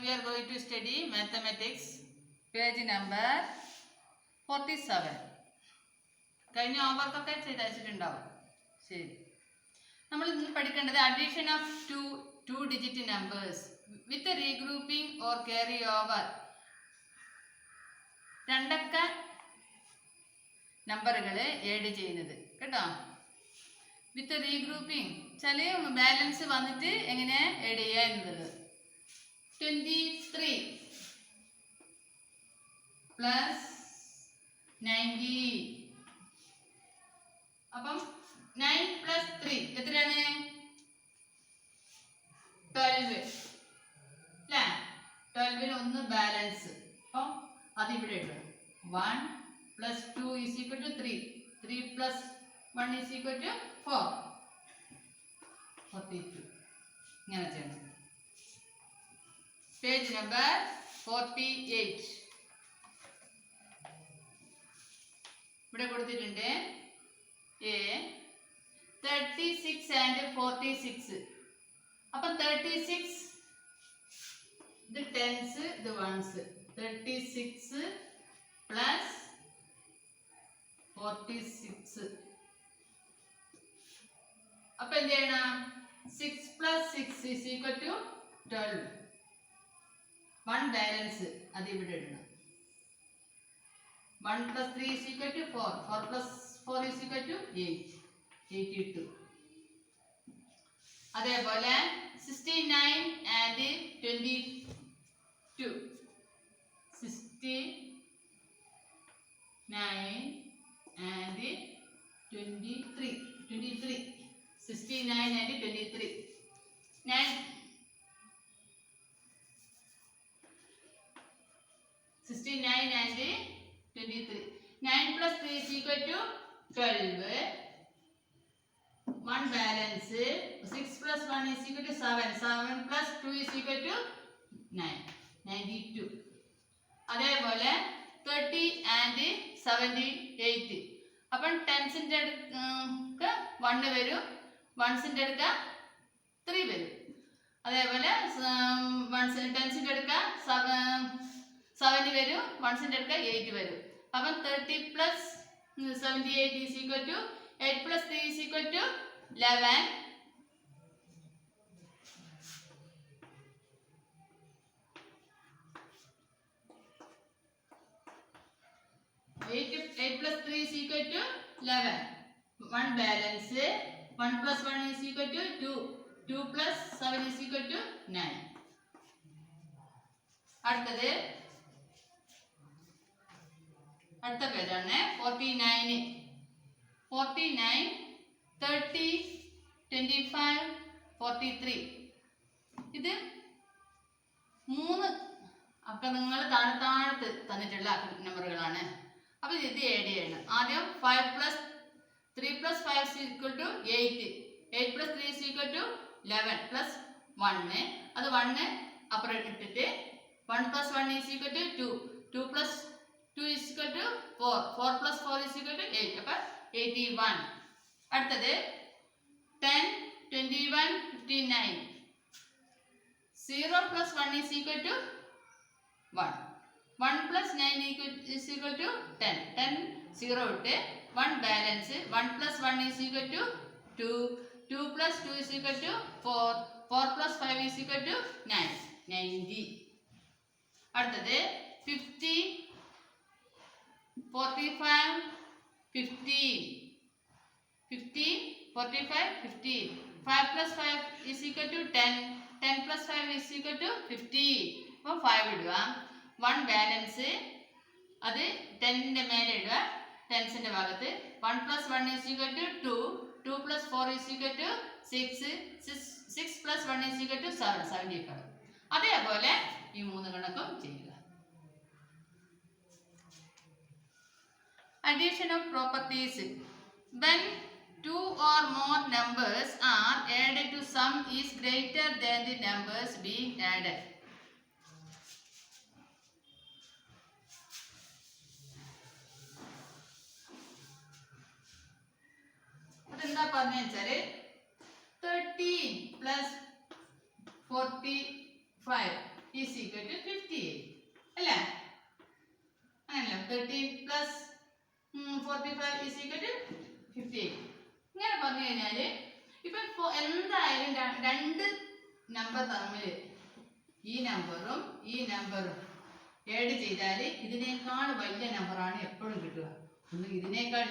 we are going to study mathematics, page number 47. കഴിഞ്ഞ ഹോംവർക്കൊക്കെ ചെയ്ത് വെച്ചിട്ടുണ്ടാവും. ശരി, നമ്മൾ ഇന്ന് പഠിക്കേണ്ടത് addition of two digit numbers with regrouping or carry over. രണ്ടക്ക നമ്പറുകൾ ആഡ് ചെയ്യുന്നത് കേട്ടോ. വിത്ത് റീഗ്രൂപ്പിംഗ് ചില ബാലൻസ് വന്നിട്ട് എങ്ങനെ ആഡ് ചെയ്യുക എന്നുള്ളത്. 23 പ്ലസ് 90. അപ്പം 9 പ്ലസ് 3 എത്രയാണ്? 12 അല്ലേ? 12 ഒന്ന് ബാലൻസ്. അപ്പം അതിവിടെ ഇടും. 1 plus 2 is equal to 3. 3 plus 1 is equal to 4. 42. ഇങ്ങനെ ചെയ്യണം. പേജ് നമ്പർ 48 ഇവിടെ കൊടുത്തിട്ടുണ്ട്. 36 ആൻഡ് 46. അപ്പം 36 ഇത് ടെൻസ് ഇത് വൺസ്. 36 പ്ലസ് 46. അപ്പൊ എന്ത് ചെയ്യണം? 6 plus 6 is equal to 12. 1 balance അത് ഇവിടെ ഇടണം. 1 plus 3 is equal to 4. 4 plus 4 is equal to 8. 82. അതേപോലെ 69 and 22. 69 and 23. 69 and 23. 69 and 23. 9 plus 3 is equal to 12. 1 balance. 6 plus 1 is equal to 7. 7 plus 2 is equal to 9. 92. അതേപോലെ 30 and 78. അപ്പം ടെൻസിൻ്റെ അടുക്ക 1 വരും, വൺസിൻ്റെ അടുക്ക 3 വരും. അതേപോലെ ടെൻസിൻ്റെ അടുക്ക 7 വരും, വൺസിൻ്റെ അടുക്ക 8 വരും. അപ്പം 30 plus 78 is equal to 8 plus 3 is equal to 11. 8 plus 3 is equal to 11. 1 balance. 1 plus 1 is equal to 2. 2 plus 7 is equal to 9. അടുത്തത് അടുത്ത പേജാണ് 49. 49 30 25 43. ഇത് 3 അക്കങ്ങൾ താഴത്ത് തന്നിട്ടുള്ള നമ്പറുകളാണ്. അപ്പോൾ ഇത് ആഡ് ചെയ്യണം. ആദ്യം 5 plus 3 plus 5 is equal to 8. 8 plus 3 is equal to 11 plus 1. അത് 1 അപ്പുറം ഇട്ടിട്ട് 1 plus 1 is equal to 2. 2 plus 2 is equal to 4. 4 plus 4 is equal to 8. അപ്പം 81. അടുത്തത് 10 21 59. 0 plus 1 is equal to 1. 1 plus 9 is equal to 10. 10 0 ഇട്ട് 1 balance. 1 plus 1 is equal to 2. 2 plus 2 is equal to 4. 4 plus 5 is equal to 9. 90. അടുത്തത് 50 45 15. 50 45 15. 5 plus 5 is equal to 10. 10 plus 5 is equal to 50. അപ്പോൾ 5 ഇടുക. 1 balance അത് 10ന്റെ മേലെ ഇടുക. ടെൻസിന്റെ ഭാഗത്ത് 1 plus 1 is equal to 2. 2 plus 4 is equal to 6. 6 plus 1 is equal to 7. 75. അതേപോലെ ഈ 3 കണക്കും ചെയ്യുക. Addition of properties. when 2 or more numbers are added to sum is greater than the numbers being added. അതെന്താ പറഞ്ഞു വെച്ചാല് 13 പ്ലസ് 45 is equal to 58 അല്ലേ? അങ്ങനല്ല 13 plus 45 is equal to 58. ഇങ്ങനെ പറഞ്ഞു കഴിഞ്ഞാൽ ഇപ്പൊ എന്തായാലും രണ്ട് നമ്പർ തമ്മിൽ ഈ നമ്പറും ആഡ് ചെയ്താൽ ഇതിനേക്കാൾ വലിയ നമ്പറാണ് എപ്പോഴും കിട്ടുക. ഒന്ന് ഇതിനേക്കാൾ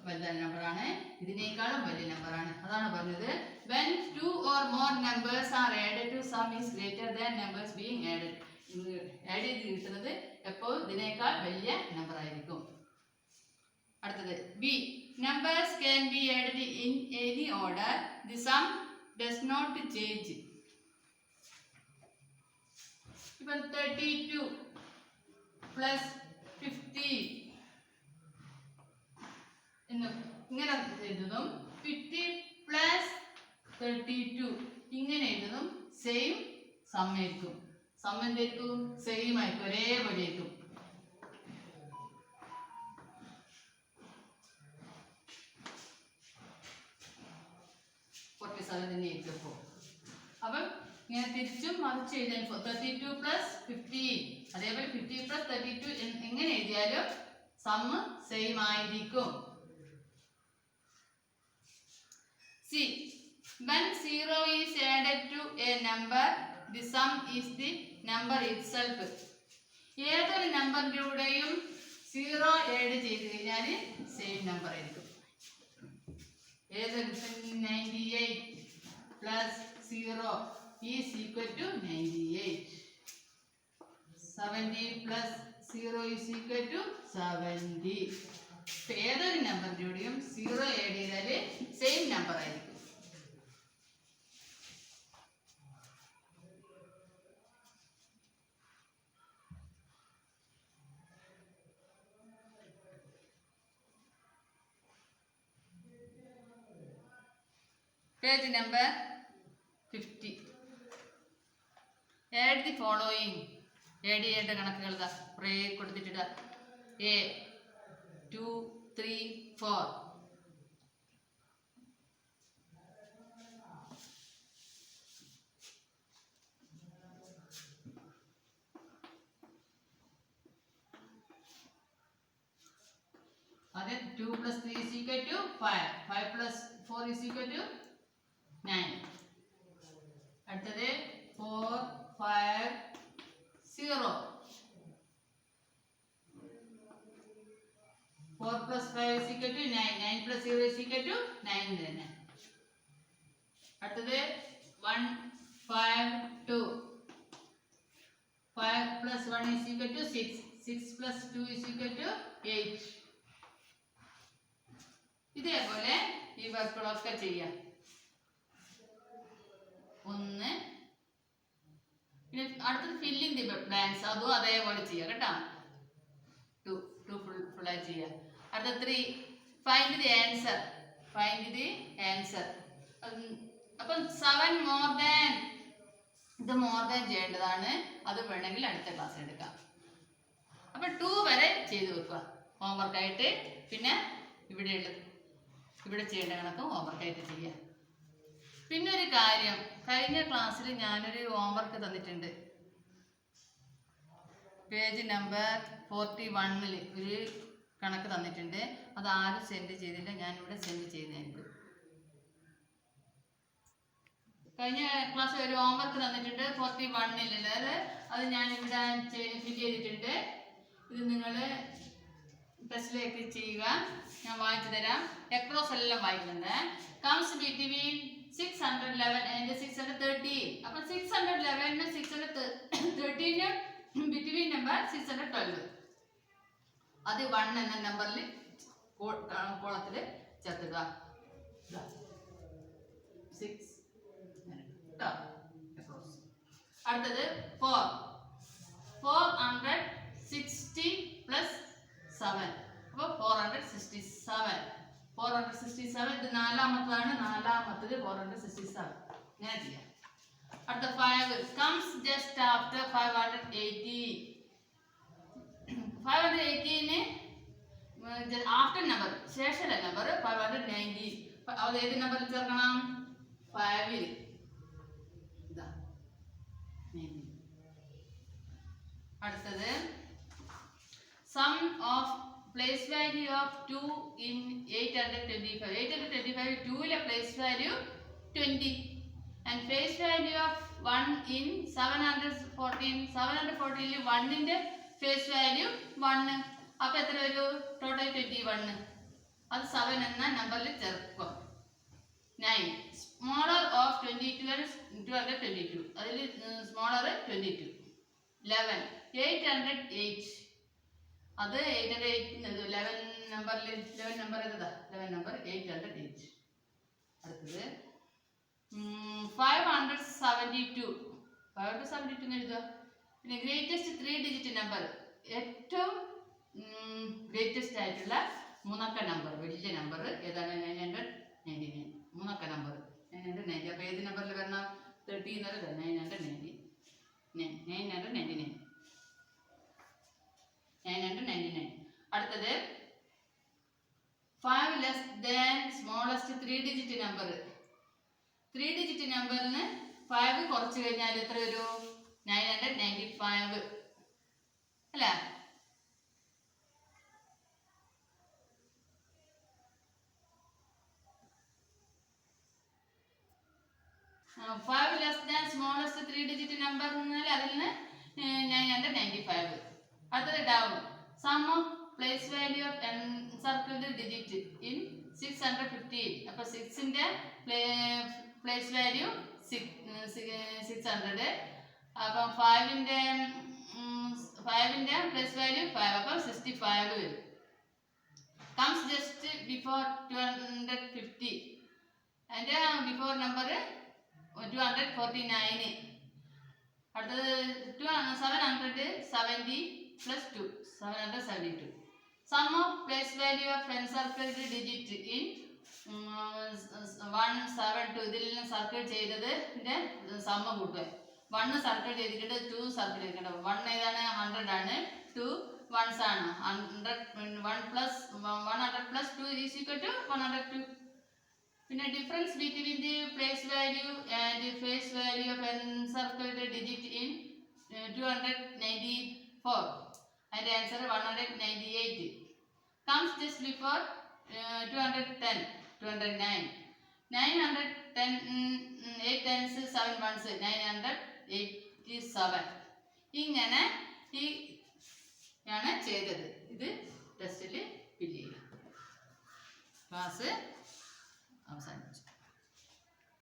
വലിയ നമ്പറാണ്, ഇതിനേക്കാളും വലിയ നമ്പറാണ്. അതാണ് പറഞ്ഞത് when two or more numbers are added to sum is greater than numbers being added. Add ചെയ്ത് കിട്ടുന്നത് എപ്പോൾ ഇതിനേക്കാൾ വലിയ നമ്പർ ആയിരിക്കും. അടുത്തത് B, numbers can be added in any order. The sum does not change. ഇപ്പം 32 plus 50 ഇങ്ങനെ എഴുതുന്നതും 50 plus 32 ഇങ്ങനെ എഴുതുന്നതും സെയിം സം ആയിരിക്കും. സം എന്തായിരിക്കും? സെയിം ആയിരിക്കും, ഒരേപോലെ ആയിരിക്കും. അപ്പം ഇങ്ങനെ തിരിച്ചും മറിച്ച് എഴുതാൻ 32 plus 15 അതേപോലെ 50 plus 32 എങ്ങനെ എഴുതിയാലും സം സെയിം ആയിരിക്കും. See, when 0 is added to a number, the sum is the number itself. ഏതൊരു നമ്പറിലൂടെയും 0 ആഡ് ചെയ്ത് കഴിഞ്ഞാൽ സെയിം നമ്പർ ആയിരിക്കും. ഏതൊരു 98 plus 0 is equal to 98. 70 plus 0 is equal to 70. ഏതൊരു നമ്പറിലൂടെയും 0 ആഡ് ചെയ്താൽ സെയിം നമ്പർ ആയിരിക്കും. Page number 50. Add the following. Add ചെയ്യേണ്ട കണക്കുകൾ കുറേ കൊടുത്തിട്ടിട. A 2 3 4. അതെ 2 plus 3 is equal to 5. 5 plus 4 is equal to 9. അടുത്തത് 4 5 0. 4 plus 5 is equal to 9. 9 plus 0 is equal to 9 തന്നെ. അടുത്തത് 1 5 2. 5 plus 1 is equal to 6. 6 plus 2 is equal to 8. ഇതേപോലെ ഈ വർക്കുകളൊക്കെ ചെയ്യാം. ഒന്ന് പിന്നെ അടുത്തത് ഫില്ലിംഗ് ദി ബ്ലാങ്ക്സ്, അതും അതേപോലെ ചെയ്യാം കേട്ടോ. 2 ഫുള്ളായി ചെയ്യാം. അടുത്ത 3 ഫൈൻഡ് ദി ആൻസർ. അപ്പം 7 മോർ ദാൻ, ഇത് മോർ ദാൻ ചെയ്യേണ്ടതാണ്. അത് വേണമെങ്കിൽ അടുത്ത ക്ലാസ്സിൽ എടുക്കാം. അപ്പം 2 വരെ ചെയ്ത് വെക്കുക ഹോംവർക്കായിട്ട്. പിന്നെ ഇവിടെ ചെയ്യേണ്ട കണക്ക് ഹോംവർക്കായിട്ട് ചെയ്യാം. പിന്നെ ഒരു കാര്യം, കഴിഞ്ഞ ക്ലാസ്സിൽ ഞാനൊരു ഹോംവർക്ക് തന്നിട്ടുണ്ട്. പേജ് നമ്പർ 41 ഒരു കണക്ക് തന്നിട്ടുണ്ട്. അത് ആരും സെൻഡ് ചെയ്തില്ല, ഞാനിവിടെ സെൻഡ് ചെയ്യുന്നതായിരിക്കും. കഴിഞ്ഞ ക്ലാസ്സിൽ ഒരു ഹോംവർക്ക് തന്നിട്ടുണ്ട് 41. അത് ഞാനിവിടെ ഫിൽ ചെയ്തിട്ടുണ്ട്. ഇത് നിങ്ങൾ ടെസ്റ്റിലേക്ക് ചെയ്യുക. ഞാൻ വായിച്ചു തരാം. എക്രോസ് എല്ലാം വായിക്കുന്നുണ്ട്. Comes between 611 and 613. അപ്പോൾ 611 613 ബിറ്റ്വീൻ നമ്പർ 612. അത് 1 എന്ന നമ്പറിൽ കോളത്തിൽ ചേർത്തുക. 6 അടുത്തത് 460 പ്ലസ് 7. അപ്പോൾ 467. ഇത് നാലാമത്തതാണ്. 467 ഇങ്ങനെ ചെയ്യാം. അടുത്ത 5 comes just after 580. 580 after number, ശേഷമുള്ള നമ്പർ 590. അത് ഏത് നമ്പറിൽ ചേർക്കണം? 5. അടുത്തത് sum of place value of 2 in 825. 825 2ലെ place value 20 and face value of 1 in 714. 714ൽ 1ന്റെ ഫേസ് വാല്യൂ 1. അപ്പോൾ എത്ര വരും? ടോട്ടൽ 21. അത് 7 എന്ന നമ്പറിൽ ചേർക്കുക. 9 സ്മോളർ ഓഫ് 22 and 222. അതിൽ സ്മോളർ 22. 11 808. അത് 808 11 നമ്പറിൽ 11 നമ്പർ ഏതാ? 11 നമ്പർ 808. അടുത്തത് 572. 572 എന്ന് എഴുതുക. പിന്നെ ഗ്രേറ്റസ്റ്റ് 3 ഡിജിറ്റ് നമ്പർ, ഏറ്റവും ഗ്രേറ്റസ്റ്റ് ആയിട്ടുള്ള മൂന്നക്ക നമ്പർ, വലിയ നമ്പർ ഏതാണ്? 999. മൂന്നക്ക നമ്പർ 990. അപ്പോൾ ഏത് നമ്പറിൽ വരണം? 30 എന്നത് 999. 999. അടുത്തത് 5 less than smallest 3 digit number. 3 digit നമ്പറിന് 5 കുറച്ച് കഴിഞ്ഞാൽ എത്ര വരും? 995 അല്ല? 5 less than smallest 3 digit number എന്നാൽ അതിൽ നിന്ന് 995. അടുത്തത് down sum of place value of encircled digit in 615. അപ്പോൾ 6ന്റെ പ്ലേസ് വാല്യൂ 600. അപ്പം 5ന്റെ പ്ലേസ് വാല്യൂ 5. അപ്പം 65 വരും. Comes just before 250. അതിൻ്റെ ബിഫോർ നമ്പർ 249. അടുത്തത് 770 plus 2 772. Sum of place value of encircled digit in 172. ഇതിൽ സർക്കിൾ ചെയ്തത് സമ്മ കൂട്ടുക. 1 സർക്കിൾ ചെയ്തിട്ട് 2 സർക്കിൾ ചെയ്തിട്ടുണ്ട്. 1 ഏതാണ്? 100 ആണ്. 2 1s ആണ്. 100 plus 2 is equal to 102. പിന്നെ difference between the place value and face value of encircled digit in 294. അതിൻ്റെ answer 198. Comes just before 210. 209. 910 8 times 7 ones 987. ഇങ്ങനെ ആണ് ചെയ്തത്. ഇത് ടെസ്റ്റിൽ ഫില്ല് ചെയ്യുക. ക്ലാസ് അവസാനം.